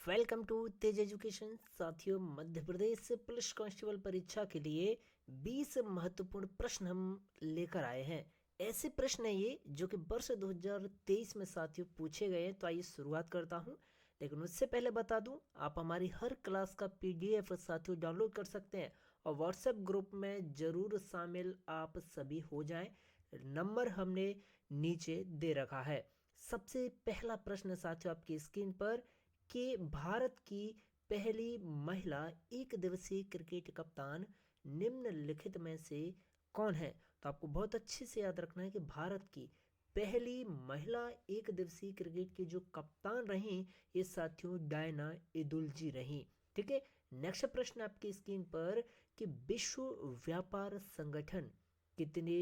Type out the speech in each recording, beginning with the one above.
Welcome to Tej education. साथियों, Madhya Pradesh police constable परीक्षा के लिए 20 महत्वपूर्ण प्रश्न हम लेकर आए हैं। ऐसे प्रश्न हैं ये जो कि वर्ष 2023 में साथियों पूछे गए हैं। तो आइए शुरुआत करता हूं, लेकिन उससे पहले बता दूं, आप हमारी हर क्लास का पीडीएफ साथियों डाउनलोड कर सकते हैं और व्हाट्सएप ग्रुप में जरूर शामिल आप सभी हो जाएं। नंबर हमने नीचे दे रखा है। सबसे पहला प्रश्न साथियों आपकी स्क्रीन पर कि भारत की पहली महिला एक दिवसीय क्रिकेट कप्तान निम्नलिखित में से कौन है। तो आपको बहुत अच्छे से याद रखना है कि भारत की पहली महिला एक दिवसीय क्रिकेट की जो कप्तान रही, ये साथियों डायना इदुलजी रही। ठीक है। नेक्स्ट प्रश्न आपकी स्क्रीन पर कि विश्व व्यापार संगठन कितने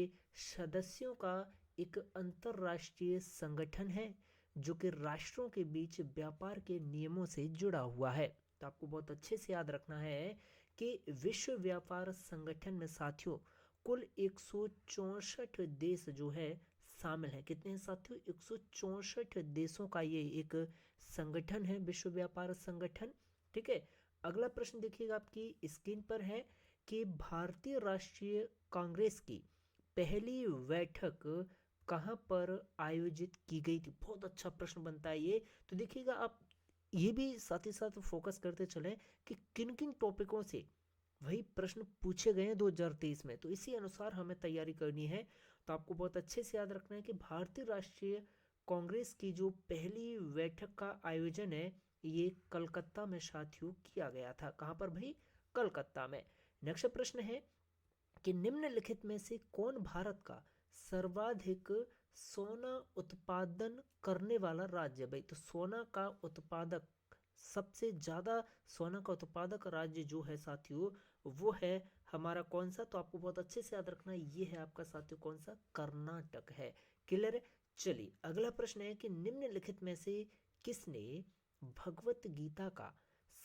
सदस्यों का एक अंतरराष्ट्रीय संगठन है जो कि राष्ट्रों के बीच व्यापार के नियमों से जुड़ा हुआ है। तो आपको बहुत अच्छे से याद रखना है कि विश्व व्यापार संगठन में साथियों कुल 164 देश जो है शामिल है। कितने हैं साथियों? 164 देशों का ये एक संगठन है, विश्व व्यापार संगठन। ठीक है। अगला प्रश्न देखिएगा आपकी स्क्रीन पर है कि भारतीय राष्ट्रीय कांग्रेस की पहली बैठक कहाँ पर आयोजित की गई थी। बहुत अच्छा प्रश्न बनता है ये। तो देखिएगा आप ये भी साथ ही साथ फोकस करते चले कि किन किन टॉपिकों से वही प्रश्न पूछे गए हैं 2023 में, तो इसी अनुसार हमें तैयारी करनी है। तो आपको बहुत अच्छे से याद रखना है कि भारतीय राष्ट्रीय कांग्रेस की जो पहली बैठक का आयोजन है ये कलकत्ता में साथियों किया गया था। कहाँ पर भाई? कलकत्ता में। नेक्स्ट प्रश्न है कि निम्नलिखित में से कौन भारत का सर्वाधिक सोना उत्पादन करने वाला राज्य? भाई तो सोना का उत्पादक, सबसे ज्यादा सोना का उत्पादक राज्य जो है साथियों वो है हमारा कौन सा? तो आपको बहुत अच्छे से याद रखना है, ये है आपका साथियों कौन सा? कर्नाटक है। क्लियर है। चलिए अगला प्रश्न है कि निम्नलिखित में से किसने भगवत गीता का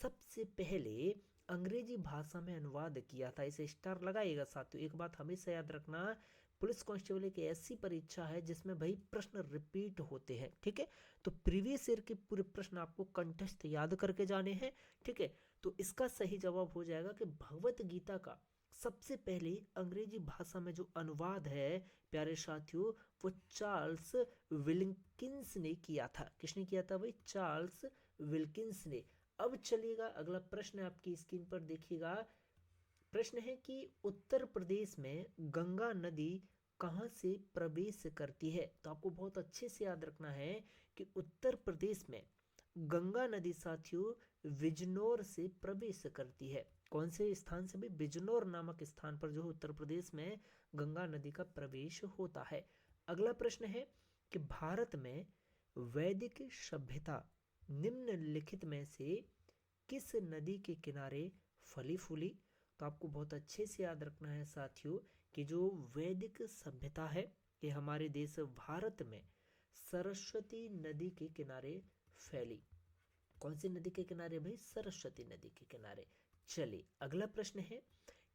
सबसे पहले अंग्रेजी भाषा में अनुवाद किया था? इसे स्टार लगाइएगा साथियों। एक बात हमेशा याद रखना, पुलिस कांस्टेबल एक ऐसी परीक्षा है जिसमें भाई प्रश्न रिपीट होते हैं। ठीक है। तो प्रीवियस ईयर के पूरे प्रश्न आपको कंठस्थ याद करके जाने हैं। ठीक है। तो इसका सही जवाब हो जाएगा कि भगवत गीता का सबसे पहले अंग्रेजी भाषा में जो अनुवाद है प्यारे साथियों वो चार्ल्स विल्किंस ने किया था। किसने किया था भाई? चार्ल्स विल्किंस ने। अब चलिएगा अगला प्रश्न आपकी स्क्रीन पर देखिएगा। प्रश्न है कि उत्तर प्रदेश में गंगा नदी कहाँ से प्रवेश करती है? तो आपको बहुत अच्छे से याद रखना है कि उत्तर प्रदेश में गंगा नदी साथियों बिजनौर से प्रवेश करती है। कौन से स्थान से भाई? बिजनौर नामक स्थान पर जो उत्तर प्रदेश में गंगा नदी का प्रवेश होता है। अगला प्रश्न है कि भारत में वैदिक सभ्यता निम्नलिखित में से किस नदी के किनारे फली फूली? तो आपको बहुत अच्छे से याद रखना है साथियों कि जो वैदिक सभ्यता है ये हमारे देश भारत में सरस्वती नदी के किनारे फैली। कौन सी नदी के किनारे भाई? सरस्वती नदी के किनारे। चलिए अगला प्रश्न है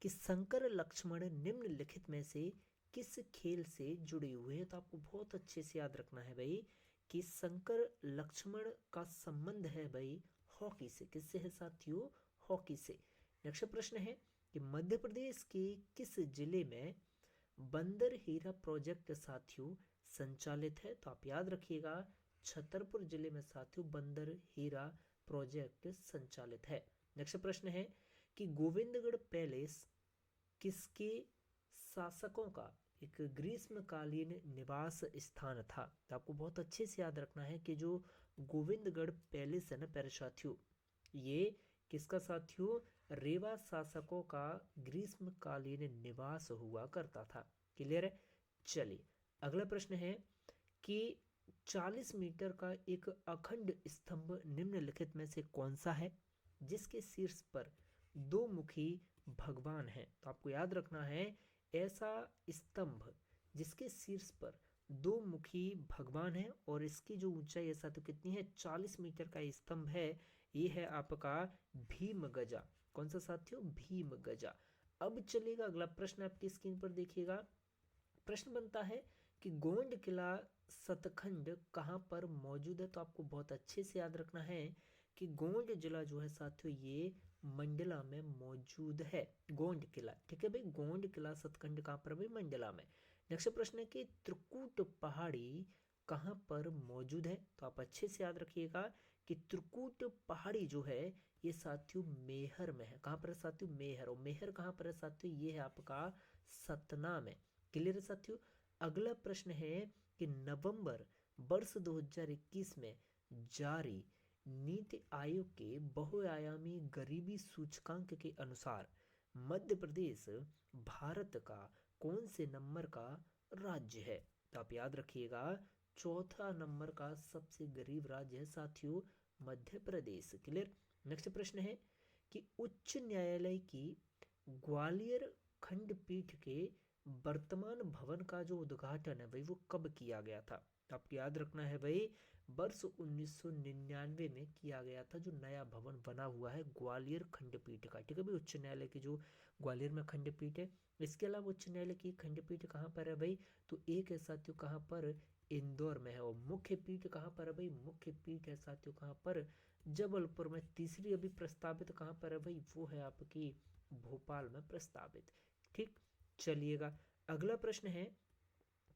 कि शंकर लक्ष्मण निम्नलिखित में से किस खेल से जुड़े हुए हैं? तो आपको बहुत अच्छे से याद रखना है भाई कि शंकर लक्ष्मण का संबंध है भाई हॉकी से। किससे है साथियों? हॉकी से। नेक्स्ट प्रश्न है कि मध्य प्रदेश के किस जिले में बंदर हीरा प्रोजेक्ट साथियों संचालित है? तो आप याद रखिएगा छतरपुर जिले में साथियों बंदर हीरा प्रोजेक्ट संचालित है। नेक्स्ट प्रश्न है कि गोविंदगढ़ पैलेस किसके शासकों का एक ग्रीष्मकालीन निवास स्थान था? तो आपको बहुत अच्छे से याद रखना है कि जो गोविंदगढ़ पैलेस है ना प्यारे साथियों, ये किसका साथियों? रेवा शासकों का ग्रीष्मकालीन निवास हुआ करता था। क्लियर है। चलिए अगला प्रश्न है कि 40 मीटर का एक अखंड स्तंभ निम्नलिखित में से कौन सा है जिसके शीर्ष पर दो मुखी भगवान है? तो आपको याद रखना है ऐसा स्तंभ जिसके शीर्ष पर दो मुखी भगवान है और इसकी जो ऊंचाई ऐसा तो कितनी है? 40 मीटर का स्तंभ है। ये है आपका भीम गजा। कौन सा साथियों? भीम गजा। अब चलेगा अगला प्रश्न आपकी स्क्रीन पर देखिएगा। प्रश्न बनता है कि गोंड किला सतखंड कहाँ पर मौजूद है? तो आपको बहुत अच्छे से याद रखना है कि गोंड जिला जो है साथियों ये मंडला में मौजूद है। गोंड किला, ठीक है भाई, गोंड किला सतखंड कहाँ पर है भाई? मंडला में। नेक्स्ट प्रश्न है कि त्रिकूट पहाड़ी कहाँ पर मौजूद है? तो आप अच्छे से याद रखिएगा कि त्रिकूट पहाड़ी जो है ये साथियों मेहर में है। कहाँ पर है साथियों? मेहर। और मेहर कहाँ पर है साथियों? ये है आपका सतना में। क्लियर है साथियों? अगला प्रश्न है कि नवंबर वर्ष 2021 में जारी नीति आयोग के बहुआयामी गरीबी सूचकांक के अनुसार मध्य प्रदेश भारत का कौन से नंबर का राज्य है? तो आप याद रखिएगा चौथा नंबर का सबसे गरीब राज्य है साथियों मध्य प्रदेश। क्लियर? नेक्स्ट प्रश्न है कि उच्च न्यायालय की ग्वालियर खंडपीठ के वर्तमान भवन का जो उद्घाटन है भाई वो कब किया गया था? आपको याद रखना है भाई वर्ष 1999 में किया गया था, जो नया भवन बना हुआ है ग्वालियर खंडपीठ का। ठीक है भाई, उच्च न्यायालय की जो ग्वालियर में खंडपीठ है। इसके अलावा उच्च न्यायालय की खंडपीठ कहाँ पर है भाई? तो एक है साथियों कहाँ पर? इंदौर में है। और मुख्य पीठ कहाँ पर है भाई? मुख्य पीठ है साथियों कहाँ पर? जबलपुर में। तीसरी अभी प्रस्तावित कहाँ पर है भाई? वो है आपकी भोपाल में प्रस्तावित। ठीक, चलिएगा अगला प्रश्न है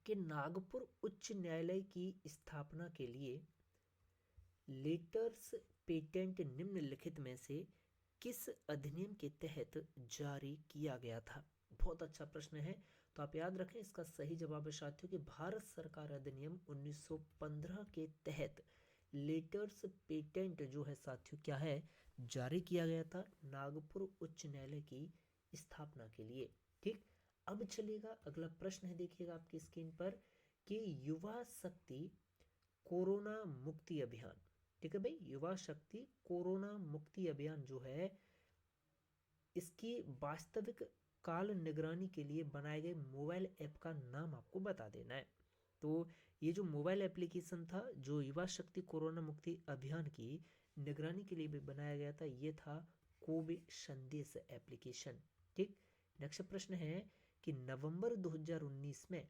कि नागपुर उच्च न्यायालय की स्थापना के लिए लेटर्स पेटेंट निम्नलिखित में से किस अधिनियम के तहत जारी किया गया था? बहुत अच्छा प्रश्न है। तो आप याद रखें इसका सही जवाब है साथियों कि भारत सरकार अधिनियम 1915 के तहत लेटर्स पेटेंट जो है साथियों क्या है? जारी किया गया था नागपुर उच्च न्यायालय की स्थापना के लिए। ठीक, अब चलिएगा अगला प्रश्न है, देखिएगा आपकी स्क्रीन पर कि युवा शक्ति कोरोना मुक्ति अभियान। ठीक है भाई, युवा शक्ति कोरोना मुक्ति अभियान जो है इसकी वास्तविक काल निगरानी के लिए बनाए गए मोबाइल ऐप का नाम आपको बता देना है। तो ये जो मोबाइल एप्लीकेशन था जो युवा शक्ति कोरोना मुक्ति अभियान की निगरानी के लिए भी बनाया गया था, ये था कोविड संदेश एप्लीकेशन। ठीक, नेक्स्ट प्रश्न है कि नवंबर 2019 में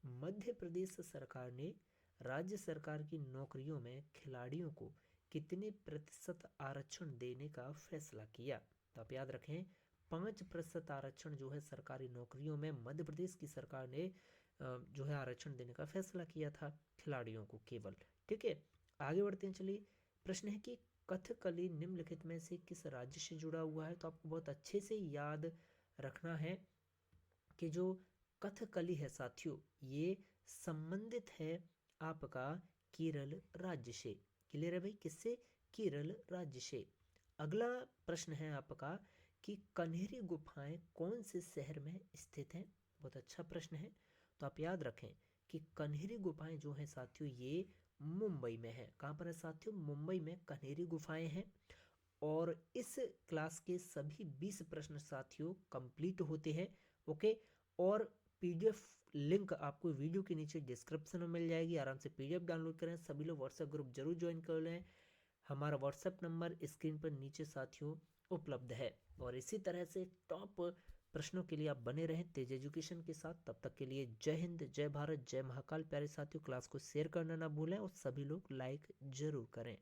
मध्य प्रदेश सरकार ने राज्य सरकार की नौकरियों में खिलाड़ियों को कितने प्रतिशत आरक्षण देने का फैसला किया? तो आप याद रखें 5% आरक्षण जो है सरकारी नौकरियों में मध्य प्रदेश की सरकार ने जो है आरक्षण देने का फैसला किया था खिलाड़ियों को केवल। ठीक है, आगे बढ़ते हैं। चलिए प्रश्न है कि कथकली निम्नलिखित में से किस राज्य से जुड़ा हुआ है? तो आपको बहुत अच्छे से याद रखना है कि जो कथकली है साथियों ये संबंधित है आपका केरल राज्य से। क्लियर है भाई, किससे? केरल राज्य से। अगला प्रश्न है आपका कि कन्हेरी गुफाएं कौन से शहर में स्थित हैं? बहुत अच्छा प्रश्न है। तो आप याद रखें कि कन्हेरी गुफाएं जो है साथियों ये मुंबई में है। कहाँ पर है साथियों? मुंबई में कन्हेरी गुफाएं हैं। और इस क्लास के सभी 20 प्रश्न साथियों कंप्लीट होते हैं। ओके, और पीडीएफ लिंक आपको वीडियो के नीचे डिस्क्रिप्शन में मिल जाएगी, आराम से पीडीएफ डाउनलोड करें। सभी लोग व्हाट्सएप ग्रुप जरूर ज्वाइन कर लें। हमारा व्हाट्सएप नंबर स्क्रीन पर नीचे साथियों उपलब्ध है। और इसी तरह से टॉप प्रश्नों के लिए आप बने रहें तेज एजुकेशन के साथ। तब तक के लिए जय हिंद, जय भारत, जय महाकाल। प्यारे साथियों क्लास को शेयर करना ना भूलें और सभी लोग लाइक जरूर करें।